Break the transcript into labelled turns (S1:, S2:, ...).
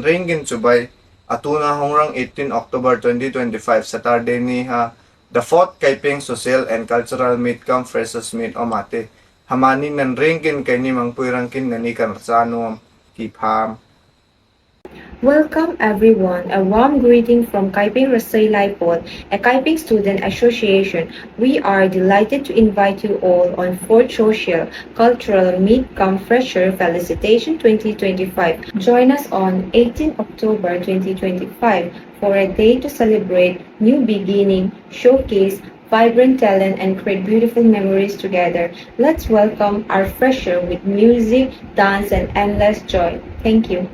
S1: ring ginsubay atuna hongrang 18 October 2025 Saturday ni the 4th Kaipeng Social and Cultural Meet Camp Freshers Meet Omate hamani nan ringkin kay ni mangpuirangkin nanikan rasano kipham.
S2: Welcome everyone. A warm greeting from Kaipeng Students, a Kaipeng Student Association. We are delighted to invite you all on 4th Social Cultural Meet Camp Fresher Felicitation 2025. Join us on 18 October 2025 for a day to celebrate new beginning, showcase vibrant talent and create beautiful memories together. Let's welcome our fresher with music, dance and endless joy. Thank you.